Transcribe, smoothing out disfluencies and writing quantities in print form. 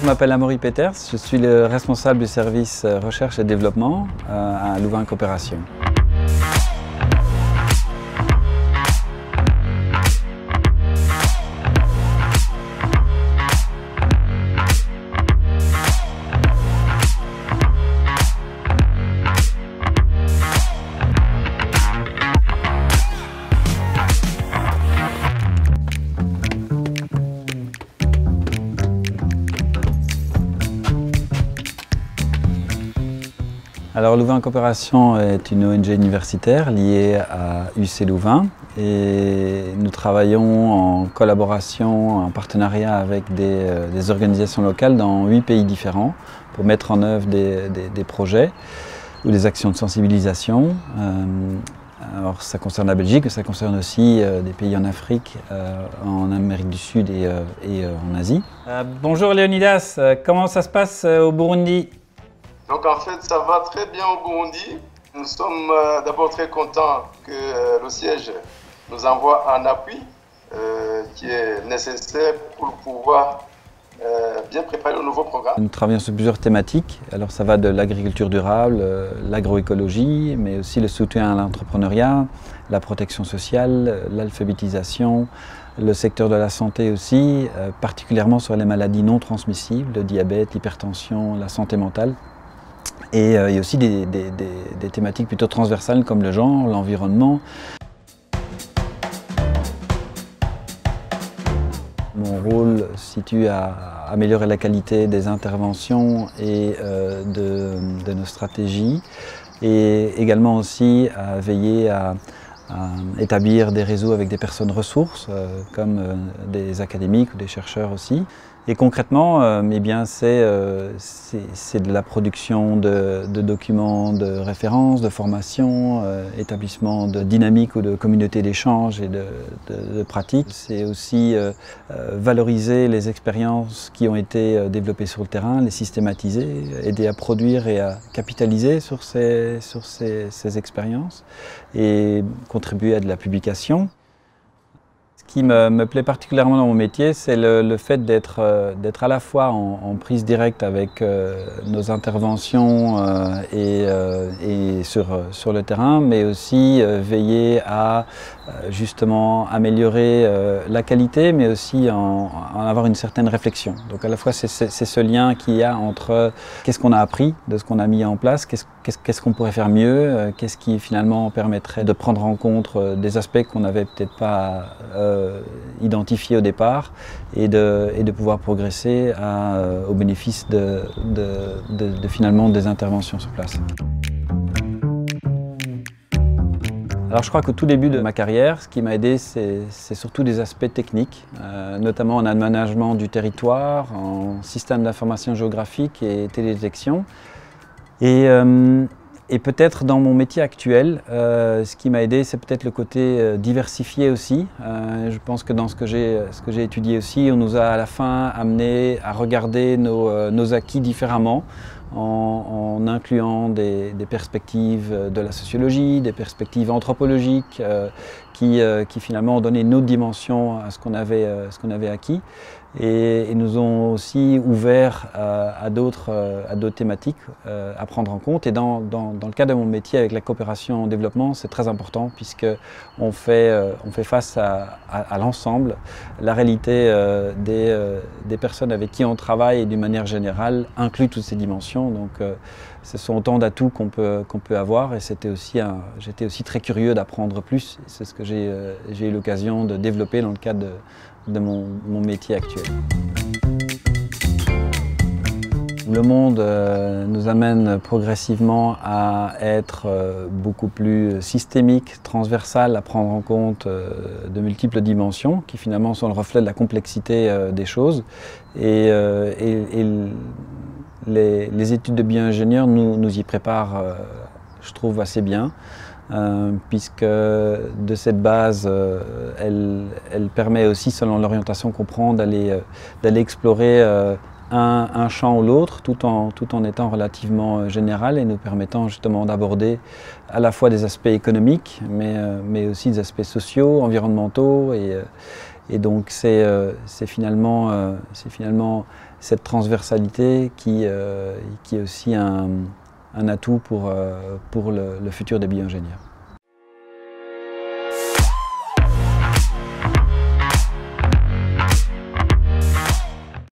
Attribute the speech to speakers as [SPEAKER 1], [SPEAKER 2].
[SPEAKER 1] Je m'appelle Amaury Peters, je suis le responsable du service recherche et développement à Louvain Coopération. Alors Louvain Coopération est une ONG universitaire liée à UC Louvain et nous travaillons en collaboration, en partenariat avec des organisations locales dans 8 pays différents pour mettre en œuvre des projets ou des actions de sensibilisation. Alors ça concerne la Belgique, mais ça concerne aussi des pays en Afrique, en Amérique du Sud et en Asie. Bonjour Léonidas, comment ça se passe au Burundi ?
[SPEAKER 2] Donc en fait, ça va très bien au Burundi. Nous sommes d'abord très contents que le siège nous envoie un appui qui est nécessaire pour pouvoir bien préparer le nouveau programme.
[SPEAKER 1] Nous travaillons sur plusieurs thématiques. Alors ça va de l'agriculture durable, l'agroécologie, mais aussi le soutien à l'entrepreneuriat, la protection sociale, l'alphabétisation, le secteur de la santé aussi, particulièrement sur les maladies non transmissibles, le diabète, l'hypertension, la santé mentale. Et il y a aussi des thématiques plutôt transversales comme le genre, l'environnement. Mon rôle se situe à améliorer la qualité des interventions et de nos stratégies et également aussi à veiller à établir des réseaux avec des personnes ressources comme des académiques ou des chercheurs aussi. Et concrètement, eh bien, c'est de la production de documents de référence, de formation, établissement de dynamique ou de communauté d'échange et de pratique. C'est aussi valoriser les expériences qui ont été développées sur le terrain, les systématiser, aider à produire et à capitaliser sur ces expériences et contribuer à de la publication. Ce qui me plaît particulièrement dans mon métier, c'est le fait d'être à la fois en prise directe avec nos interventions et sur le terrain, mais aussi veiller à justement améliorer la qualité, mais aussi en avoir une certaine réflexion. Donc à la fois c'est ce lien qu'il y a entre qu'est-ce qu'on a appris de ce qu'on a mis en place, qu'est-ce qu'on pourrait faire mieux, qu'est-ce qui finalement permettrait de prendre en compte des aspects qu'on n'avait peut-être pas identifiés au départ et de pouvoir progresser au bénéfice finalement des interventions sur place. Alors je crois qu'au tout début de ma carrière, ce qui m'a aidé, c'est surtout des aspects techniques, notamment en aménagement du territoire, en système d'information géographique et télédétection. Et peut-être dans mon métier actuel, ce qui m'a aidé, c'est peut-être le côté diversifié aussi. Je pense que dans ce que j'ai étudié aussi, on nous a à la fin amené à regarder nos acquis différemment, en incluant des perspectives de la sociologie, des perspectives anthropologiques qui finalement ont donné une autre dimension à ce qu'on avait acquis et nous ont aussi ouvert à d'autres thématiques à prendre en compte. Et dans le cas de mon métier avec la coopération en développement, c'est très important puisqu'on fait face à l'ensemble. La réalité des personnes avec qui on travaille et d'une manière générale inclut toutes ces dimensions. Donc ce sont autant d'atouts qu'on peut avoir et j'étais aussi très curieux d'apprendre plus. C'est ce que j'ai eu l'occasion de développer dans le cadre de mon métier actuel. Le monde nous amène progressivement à être beaucoup plus systémique, transversal, à prendre en compte de multiples dimensions qui finalement sont le reflet de la complexité des choses. Et les études de bioingénieur nous y préparent, je trouve, assez bien. Puisque de cette base, elle permet aussi, selon l'orientation qu'on prend, d'aller explorer un champ ou l'autre, tout en étant relativement général et nous permettant justement d'aborder à la fois des aspects économiques, mais aussi des aspects sociaux, environnementaux Et donc c'est finalement cette transversalité qui est aussi un atout pour le futur des bioingénieurs.